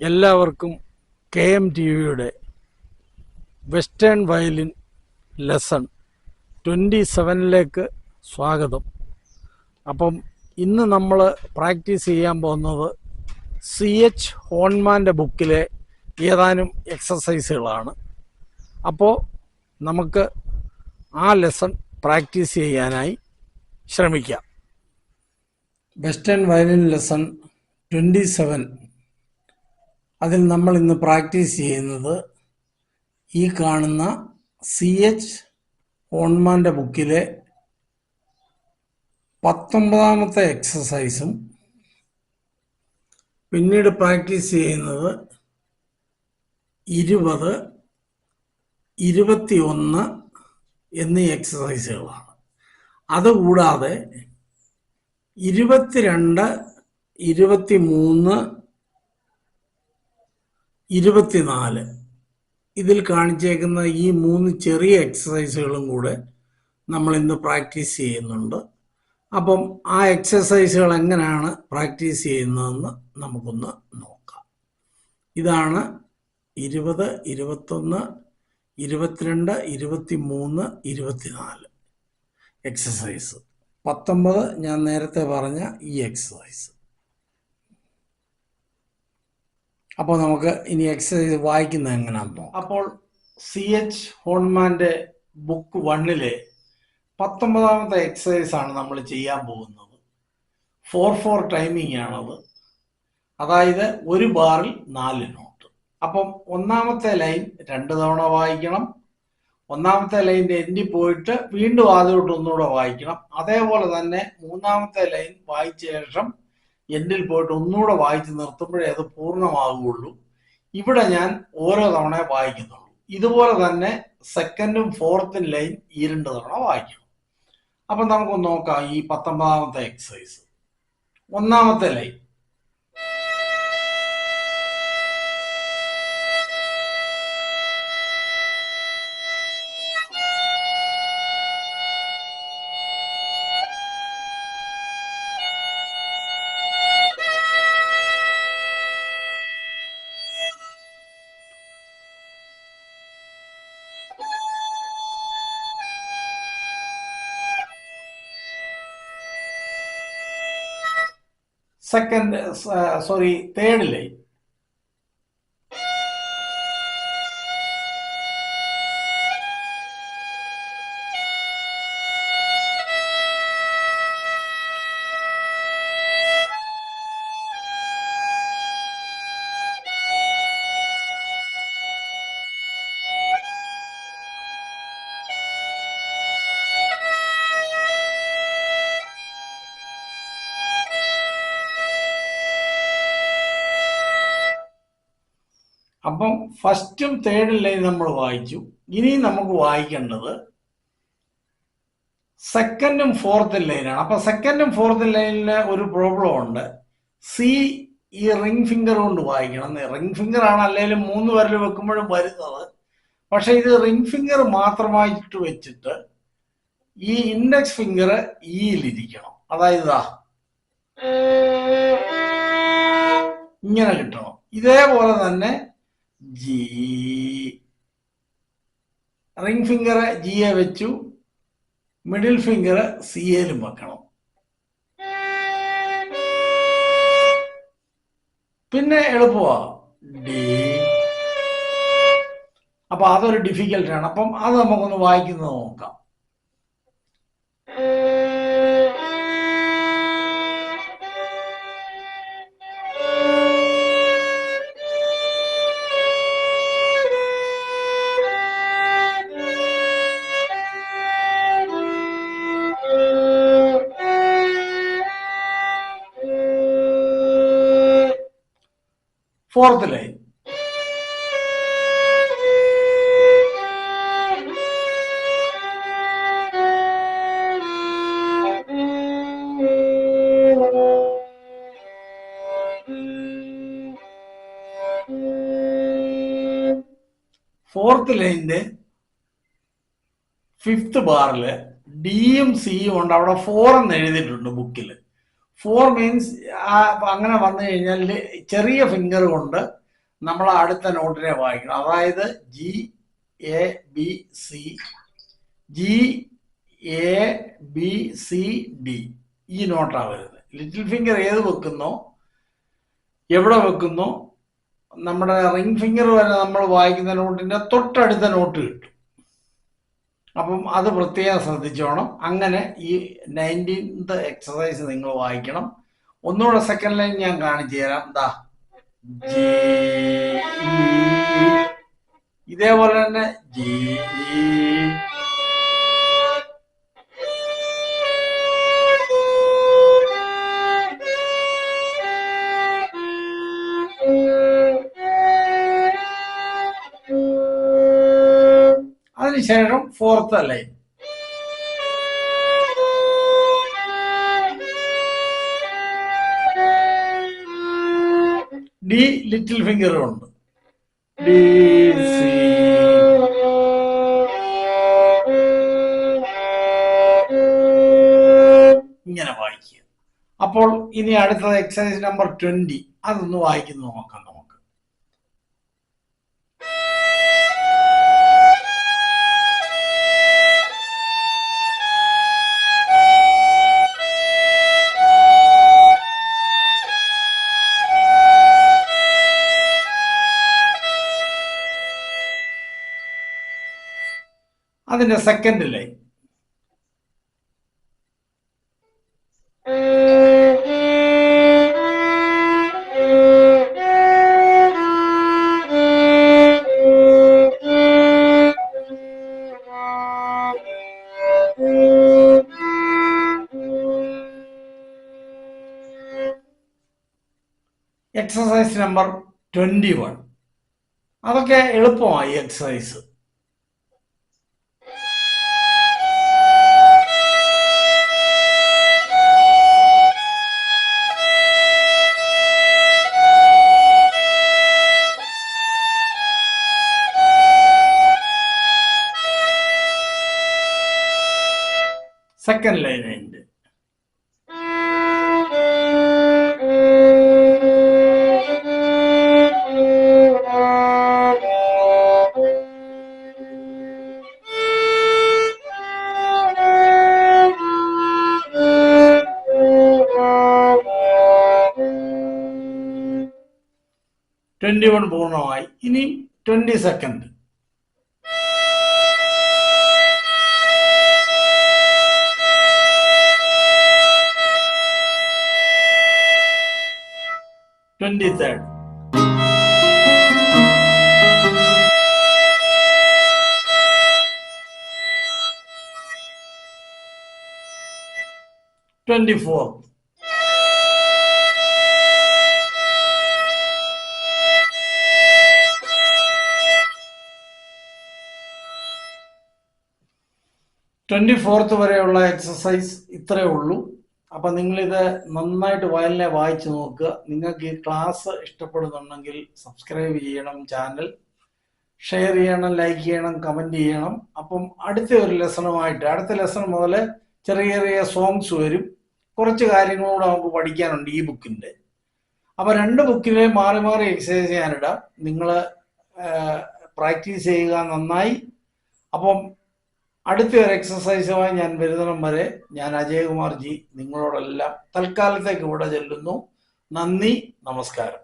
എല്ലാവർക്കും KMTVയുടെ western violin lesson 27ലേക്ക് സ്വാഗതം. അപ്പം ഇന്ന് നമ്മൾ പ്രാക്ടീസ് ചെയ്യാൻ പോകുന്നത് CH ഹോൺമാൻ്റെ ബുക്കിലെ ഏതാനും എക്സസൈസുകളാണ്. അപ്പോൾ നമുക്ക് ആ ലെസൺ പ്രാക്ടീസ് ചെയ്യാനായി ശ്രമിക്കാം. വെസ്റ്റേൺ വയലിൻ ലെസൺ 27, അതിൽ നമ്മൾ ഇന്ന് പ്രാക്ടീസ് ചെയ്യുന്നത് ഈ കാണുന്ന CH ഹോൺമാൻ്റെ ബുക്കിലെ 19ാമത്തെ എക്സസൈസും പിന്നീട് പ്രാക്ടീസ് ചെയ്യുന്നത് 20, 21 എന്നീ എക്സസൈസുകളാണ്. അതുകൂടാതെ 22, 23, 24 ഇതിൽ കാണിച്ചേക്കുന്ന ഈ 3 ചെറിയ എക്സസൈസുകളും കൂടെ നമ്മൾ ഇന്ന് പ്രാക്ടീസ് ചെയ്യുന്നുണ്ട്. അപ്പം ആ എക്സസൈസുകൾ എങ്ങനെയാണ് പ്രാക്ടീസ് ചെയ്യുന്നതെന്ന് നമുക്കൊന്ന് നോക്കാം. ഇതാണ് 20, 21, 22, 23, 24 എക്സസൈസ്. 19 ഞാൻ നേരത്തെ പറഞ്ഞ ഈ എക്സസൈസ്. അപ്പോൾ നമുക്ക് ഇനി എക്സസൈസ് വായിക്കുന്നത് എങ്ങനെയാണെന്നോ. അപ്പോൾ CH ഹോൺമാൻ്റെ ബുക്ക് 1ലെ 19ാമത്തെ എക്സസൈസാണ് നമ്മൾ ചെയ്യാൻ പോകുന്നത്. 4/4 ടൈമിംഗ് ആണത്. അതായത് ഒരു ബാറിൽ 4 നോട്ട്. അപ്പം ഒന്നാമത്തെ ലൈൻ 2 തവണ വായിക്കണം. ഒന്നാമത്തെ ലൈനിൻ്റെ എൻഡിൽ പോയിട്ട് വീണ്ടും ആദ്യമായിട്ട് ഒന്നുകൂടെ വായിക്കണം. അതേപോലെ തന്നെ മൂന്നാമത്തെ ലൈൻ വായിച്ച ശേഷം എൻഡിൽ പോയിട്ട് ഒന്നുകൂടെ വായിച്ച് നിർത്തുമ്പോഴേ അത് പൂർണ്ണമാകുകയുള്ളൂ. ഇവിടെ ഞാൻ ഓരോ തവണ വായിക്കുന്നുള്ളൂ. ഇതുപോലെ തന്നെ സെക്കൻഡും ഫോർത്തും ലൈൻ 2 തവണ വായിക്കണം. അപ്പം നമുക്ക് നോക്കാം ഈ 19ാമത്തെ എക്സസൈസ്. ഒന്നാമത്തെ ലൈൻ തേർഡ് ലൈൻ. അപ്പം ഫസ്റ്റും തേർഡും ലൈൻ നമ്മൾ വായിച്ചു. ഇനി നമുക്ക് വായിക്കേണ്ടത് സെക്കൻഡും ഫോർത്തും ലൈനാണ്. അപ്പം സെക്കൻഡും ഫോർത്തും ലൈനിന് ഒരു പ്രോബ്ലം ഉണ്ട്. സി ഈ റിംഗ് ഫിംഗർ കൊണ്ട് വായിക്കണം. റിംഗ് ഫിംഗർ ആണ് അല്ലെങ്കിലും 3 വിരൽ വെക്കുമ്പോഴും വരുന്നത്. പക്ഷെ ഇത് റിംഗ് ഫിംഗർ മാത്രമായിട്ട് വെച്ചിട്ട് ഈ ഇൻഡെക്സ് ഫിംഗർ ഇയിലിരിക്കണം. അതായത് ഇങ്ങനെ കിട്ടണം. ഇതേപോലെ തന്നെ ജി, റിംഗ് ഫിംഗർ ജിയെ വെച്ചു, മിഡിൽ ഫിംഗർ സിയിലും വെക്കണം. പിന്നെ എളുപ്പമാ ഡി. അപ്പൊ അതൊരു ഡിഫിക്കൽട്ടാണ്. അപ്പം അത് നമുക്കൊന്ന് വായിക്കുന്നത് നോക്കാം. ഫോർത്ത് ലൈൻ ഫോർത്ത് ലൈനിന്റെ 5th ബാറിൽ ഡിയും സിയും ഉണ്ട്. അവിടെ 4 എന്ന് എഴുതിയിട്ടുണ്ട് ബുക്കിൽ. 4 മീൻസ് അങ്ങനെ വന്നു കഴിഞ്ഞാൽ ചെറിയ ഫിംഗർ കൊണ്ട് നമ്മൾ അടുത്ത നോട്ടിനെ വായിക്കണം. അതായത് G A B C, G A B C D, ഈ നോട്ടാണ് വരുന്നത്. ലിറ്റിൽ ഫിംഗർ ഏത് വെക്കുന്നോ, എവിടെ വെക്കുന്നോ, നമ്മുടെ റിംഗ് ഫിംഗർ വരെ നമ്മൾ വായിക്കുന്ന നോട്ടിന്റെ തൊട്ടടുത്ത നോട്ട് കിട്ടും. അപ്പം അത് പ്രത്യേകം ശ്രദ്ധിച്ചോണം. അങ്ങനെ ഈ 19th എക്സസൈസ് നിങ്ങൾ വായിക്കണം. ഒന്നുകൂടെ സെക്കൻഡ് ലൈൻ ഞാൻ കാണിച്ചു തരാം. ദാ ജി, ഇതേപോലെ തന്നെ ജി, അതിനുശേഷം fourth line D little finger ഉണ്ട്. ഡി സി, ഇങ്ങനെ വായിക്കുക. അപ്പോൾ ഇനി അടുത്തത് എക്സസൈസ് നമ്പർ 20, അതൊന്ന് വായിക്കുന്നു നോക്കാം നമുക്ക്. അതിന്റെ സെക്കൻഡ് ലൈൻ എക്സസൈസ് നമ്പർ 21. അതൊക്കെ എളുപ്പമായി എക്സസൈസ്. സെക്കൻഡ് ലൈൻ ഉണ്ട്. ട്വന്റി 21 പൂർണ്ണമായി. ഇനി 22nd. Twenty-third. Twenty-fourth. 24th വരെയുള്ള എക്സസൈസ് ഇത്രയേ ഉള്ളൂ. അപ്പം നിങ്ങളിത് നന്നായിട്ട് വയലിനെ വായിച്ചു നോക്കുക. നിങ്ങൾക്ക് ഈ ക്ലാസ് ഇഷ്ടപ്പെടുന്നുണ്ടെങ്കിൽ സബ്സ്ക്രൈബ് ചെയ്യണം, ചാനൽ ഷെയർ ചെയ്യണം, ലൈക്ക് ചെയ്യണം, കമൻറ്റ് ചെയ്യണം. അപ്പം അടുത്ത ഒരു ലെസണുമായിട്ട്, അടുത്ത ലെസൺ മുതൽ ചെറിയ ചെറിയ സോങ്സ് വരും. കുറച്ച് കാര്യങ്ങളൂടെ നമുക്ക് പഠിക്കാനുണ്ട് ഈ ബുക്കിൻ്റെ. അപ്പം 2 ബുക്കിലെ മാറി മാറി എക്സസൈസ് ഞാനിടാം. നിങ്ങൾ പ്രാക്ടീസ് ചെയ്യുക നന്നായി. അപ്പം അടുത്ത ഒരു എക്സസൈസുമായി ഞാൻ വരുന്നിടം വരെ ഞാൻ അജയകുമാർ ജി നിങ്ങളോടെല്ലാം തൽക്കാലത്തേക്ക് ഇവിടെ ചെല്ലുന്നു. നന്ദി, നമസ്കാരം.